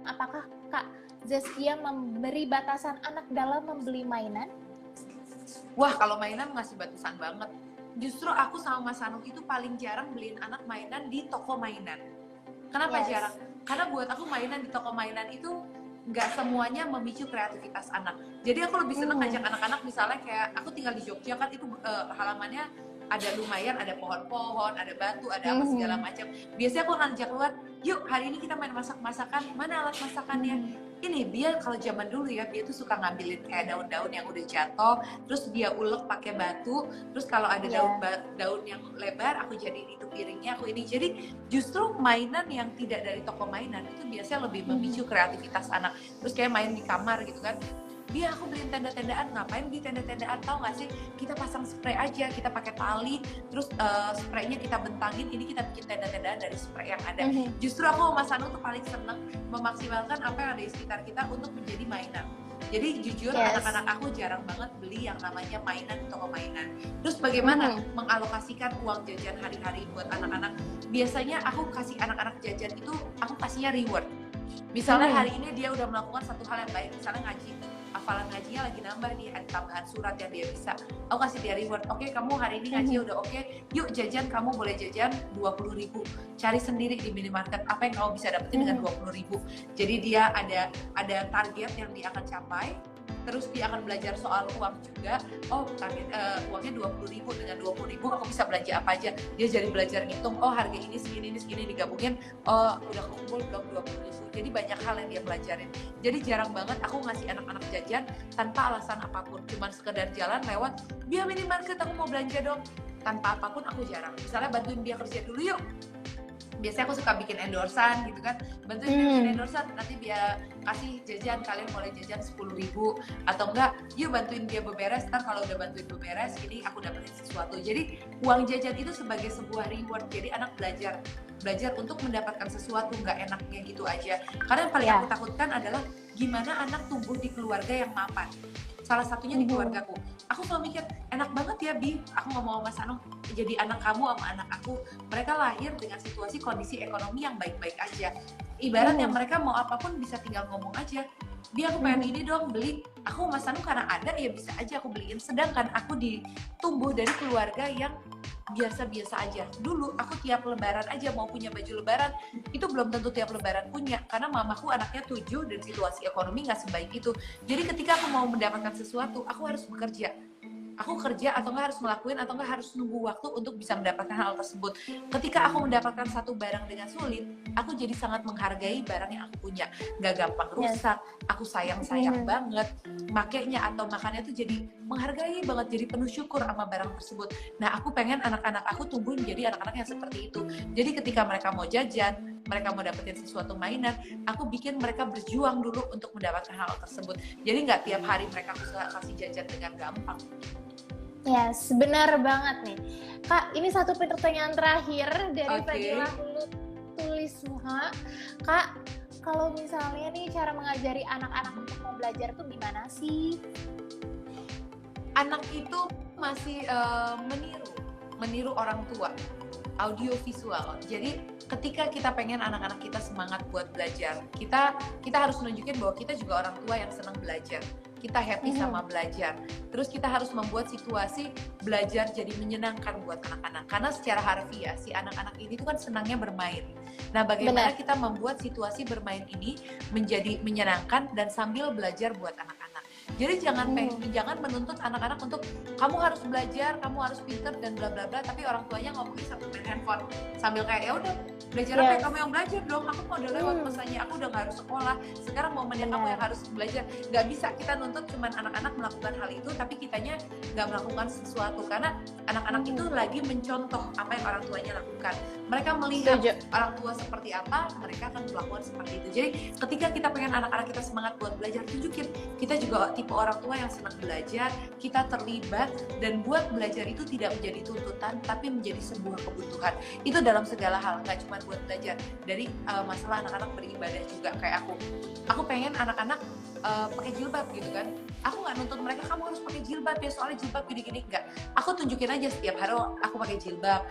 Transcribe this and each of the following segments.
apakah Kak Zaskia memberi batasan anak dalam membeli mainan? Wah, kalau mainan ngasih batasan banget. Justru aku sama Mas Anu itu paling jarang beliin anak mainan di toko mainan. Kenapa jarang? Karena buat aku mainan di toko mainan itu nggak semuanya memicu kreativitas anak. Jadi aku lebih seneng ngajak anak-anak, misalnya kayak aku tinggal di Jogja kan, itu halamannya ada lumayan, ada pohon-pohon, ada batu, ada apa segala macam. Biasanya aku ngajak keluar, yuk hari ini kita main masak-masakan, mana alat masakannya? Ini dia kalau zaman dulu ya, dia tuh suka ngambilin kayak daun-daun yang udah jatuh, terus dia ulek pakai batu, terus kalau ada daun yang lebar, aku jadiin itu piringnya, aku ini. Jadi justru mainan yang tidak dari toko mainan itu biasanya lebih memicu kreativitas anak. Terus kayak main di kamar gitu kan, dia aku beliin tenda-tendaan, ngapain beli tenda-tendaan, tau gak sih, kita pasang spray aja, kita pakai tali, terus spraynya kita bentangin, ini kita bikin tenda-tendaan dari spray yang ada. Justru aku sama Mas Anu tuh paling seneng memaksimalkan apa yang ada di sekitar kita untuk menjadi mainan. Jadi jujur anak-anak aku jarang banget beli yang namanya mainan di toko mainan. Terus bagaimana mengalokasikan uang jajan hari-hari buat anak-anak? Biasanya aku kasih anak-anak jajan itu, aku kasihnya reward. Misalnya hari ini dia udah melakukan satu hal yang baik, misalnya ngaji, hafalan ngajinya lagi nambah nih, ada tambahan surat yang dia bisa, aku kasih dia reward. Oke, kamu hari ini ngaji udah oke, yuk jajan, kamu boleh jajan 20.000, cari sendiri di minimarket apa yang kamu bisa dapetin dengan 20.000. Jadi dia ada target yang dia akan capai. Terus dia akan belajar soal uang juga. Oh, target uangnya 20.000, dengan 20.000 aku bisa belanja apa aja. Dia jadi belajar ngitung, oh harga ini segini digabungin, oh udah kekumpul belum 20.000. Jadi banyak hal yang dia pelajarin. Jadi jarang banget aku ngasih anak-anak jajan tanpa alasan apapun. Cuman sekedar jalan lewat, dia minimarket aku mau belanja dong. Tanpa apapun aku jarang. Misalnya bantuin dia kerja dulu yuk. Biasanya aku suka bikin endorsan gitu kan, bantuin dia bikin endorsan, nanti dia kasih jajan, kalian mulai jajan 10.000, atau enggak yuk bantuin dia beberes, ntar kalau udah bantuin beberes ini aku dapetin sesuatu. Jadi uang jajan itu sebagai sebuah reward, jadi anak belajar untuk mendapatkan sesuatu, nggak enaknya gitu aja. Karena yang paling aku takutkan adalah gimana anak tumbuh di keluarga yang mapan. Salah satunya di keluargaku. Aku selalu mikir, enak banget ya Bi, aku ngomong sama Mas Anu, jadi anak kamu sama anak aku, mereka lahir dengan situasi kondisi ekonomi yang baik-baik aja. Ibarat yang mereka mau apapun bisa tinggal ngomong aja. Dia aku pengen ini dong, beli. Aku Mas Anu karena ada ya bisa aja aku beliin. Sedangkan aku ditumbuh dari keluarga yang biasa-biasa aja. Dulu aku tiap lebaran aja mau punya baju lebaran, itu belum tentu tiap lebaran punya, karena mamaku anaknya 7 dan situasi ekonomi nggak sebaik itu. Jadi ketika aku mau mendapatkan sesuatu, aku harus bekerja. Aku kerja atau nggak harus ngelakuin atau nggak harus nunggu waktu untuk bisa mendapatkan hal tersebut. Ketika aku mendapatkan satu barang dengan sulit, aku jadi sangat menghargai barang yang aku punya. Nggak gampang rusak, aku sayang banget makainya atau makannya tuh jadi menghargai banget, jadi penuh syukur sama barang tersebut. Nah, aku pengen anak-anak aku tumbuh menjadi anak-anak yang seperti itu. Jadi ketika mereka mau jajan, mereka mau dapetin sesuatu mainan, aku bikin mereka berjuang dulu untuk mendapatkan hal tersebut. Jadi nggak tiap hari mereka bisa kasih jajan dengan gampang. Yes, benar banget nih. Kak, ini satu pertanyaan terakhir dari Fadilah Tulis Muha. Kak, kalau misalnya nih cara mengajari anak-anak untuk mau belajar tuh gimana sih? Anak itu masih meniru orang tua, audiovisual. Jadi ketika kita pengen anak-anak kita semangat buat belajar, kita harus menunjukin bahwa kita juga orang tua yang senang belajar. Kita happy sama belajar. Terus kita harus membuat situasi belajar jadi menyenangkan buat anak-anak. Karena secara harfiah si anak-anak ini tuh kan senangnya bermain. Nah, bagaimana kita membuat situasi bermain ini menjadi menyenangkan dan sambil belajar buat anak-anak. Jadi jangan menuntut anak-anak untuk kamu harus belajar, kamu harus pinter dan bla bla bla, tapi orang tuanya ngomongin sambil main handphone, sambil kayak ya udah belajar apa, kamu yang belajar dong, aku mau udah lewat masanya, aku udah nggak harus sekolah, sekarang momennya kamu yang harus belajar. Nggak bisa kita nuntut cuman anak-anak melakukan hal itu tapi kitanya nggak melakukan sesuatu, karena anak-anak itu lagi mencontoh apa yang orang tuanya lakukan. Mereka melihat orang tua seperti apa, mereka akan melakukan seperti itu. Jadi ketika kita pengen anak-anak kita semangat buat belajar, tunjukin kita juga tipe orang tua yang senang belajar, kita terlibat, dan buat belajar itu tidak menjadi tuntutan tapi menjadi sebuah kebutuhan. Itu dalam segala hal, nggak cuma buat belajar. Dari masalah anak-anak beribadah juga, kayak aku pengen anak-anak pakai jilbab gitu kan. Aku nggak nuntut mereka kamu harus pakai jilbab ya soalnya jilbab gini-gini, enggak. Aku tunjukin aja setiap hari aku pakai jilbab.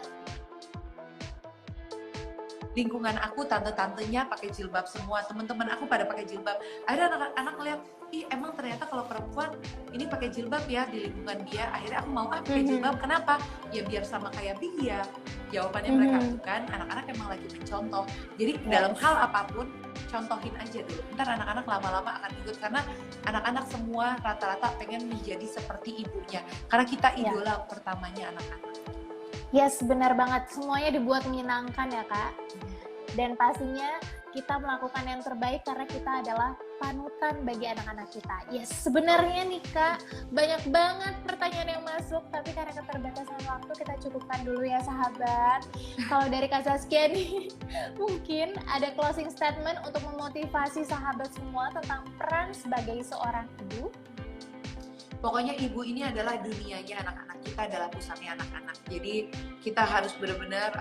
lingkungan aku tante-tantenya pakai jilbab semua, teman-teman aku pada pakai jilbab. Akhirnya anak-anak ngeliat, ih emang ternyata kalau perempuan ini pakai jilbab ya di lingkungan dia. Akhirnya aku mau pakai jilbab. Kenapa? Ya biar sama kayak dia. Jawabannya mereka tuh kan, anak-anak emang lagi mencontoh. Jadi dalam hal apapun contohin aja dulu. Ntar anak-anak lama-lama akan ikut, karena anak-anak semua rata-rata pengen menjadi seperti ibunya. Karena kita idola pertamanya anak-anak. Yes, benar banget. Semuanya dibuat menyenangkan ya, Kak. Dan pastinya kita melakukan yang terbaik karena kita adalah panutan bagi anak-anak kita. Yes, sebenarnya nih Kak, banyak banget pertanyaan yang masuk, tapi karena keterbatasan waktu kita cukupkan dulu ya sahabat. Kalau dari Kak Zaskia nih, mungkin ada closing statement untuk memotivasi sahabat semua tentang peran sebagai seorang ibu. Pokoknya ibu ini adalah dunianya anak-anak, kita adalah pusatnya anak-anak. Jadi kita harus benar-benar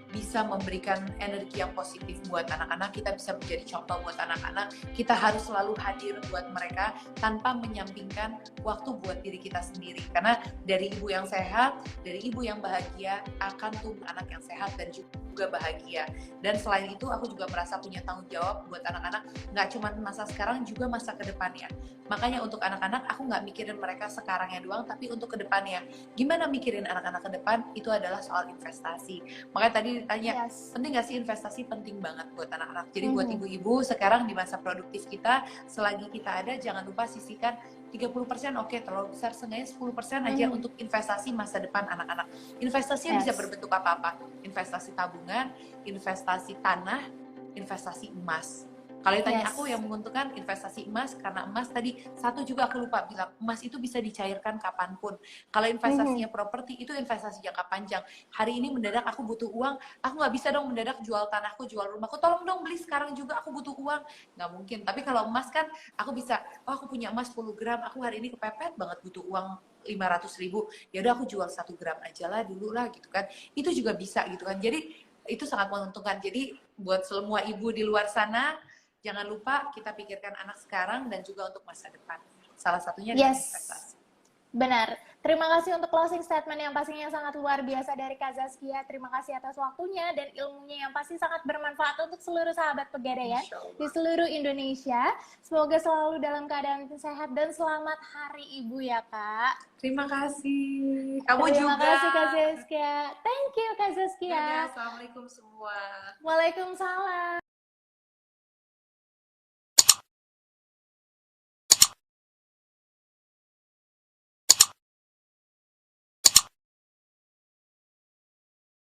bisa memberikan energi yang positif buat anak-anak, kita bisa menjadi contoh buat anak-anak, kita harus selalu hadir buat mereka tanpa menyampingkan waktu buat diri kita sendiri. Karena dari ibu yang sehat, dari ibu yang bahagia, akan tumbuh anak yang sehat dan juga bahagia. Dan selain itu aku juga merasa punya tanggung jawab buat anak-anak, nggak cuma masa sekarang, juga masa kedepannya. Makanya untuk anak-anak aku nggak mikirin mereka sekarangnya doang, tapi untuk kedepannya. Gimana mikirin anak-anak ke depan? Itu adalah soal investasi. Makanya tadi ditanya, penting nggak sih investasi? Penting banget buat anak-anak. Jadi buat ibu-ibu sekarang di masa produktif kita, selagi kita ada, jangan lupa sisihkan 30%, oke, terlalu besar, seenggaknya 10% aja untuk investasi masa depan anak-anak. Investasinya bisa berbentuk apa-apa. Investasi tabungan, investasi tanah, investasi emas. Kalau ditanya aku yang menguntungkan investasi emas, karena emas tadi satu juga aku lupa bilang, emas itu bisa dicairkan kapanpun. Kalau investasinya properti itu investasi jangka panjang. Hari ini mendadak aku butuh uang, aku nggak bisa dong mendadak jual tanahku, jual rumahku, tolong dong beli sekarang juga, aku butuh uang. Nggak mungkin. Tapi kalau emas kan aku bisa, oh aku punya emas 10 gram, aku hari ini kepepet banget butuh uang 500.000, ya udah aku jual 1 gram aja lah dulu lah gitu kan. Itu juga bisa gitu kan. Jadi itu sangat menguntungkan. Jadi buat semua ibu di luar sana, jangan lupa kita pikirkan anak sekarang dan juga untuk masa depan. Salah satunya adalah investasi. Benar. Terima kasih untuk closing statement yang pastinya sangat luar biasa dari Kak Zaskia. Terima kasih atas waktunya dan ilmunya yang pasti sangat bermanfaat untuk seluruh sahabat Pegadaian di seluruh Indonesia. Semoga selalu dalam keadaan sehat dan selamat Hari Ibu ya Kak. Terima kasih. Kamu Terima juga. kasih Kak Zaskia. Thank you Kak Zaskia. Assalamualaikum semua. Waalaikumsalam.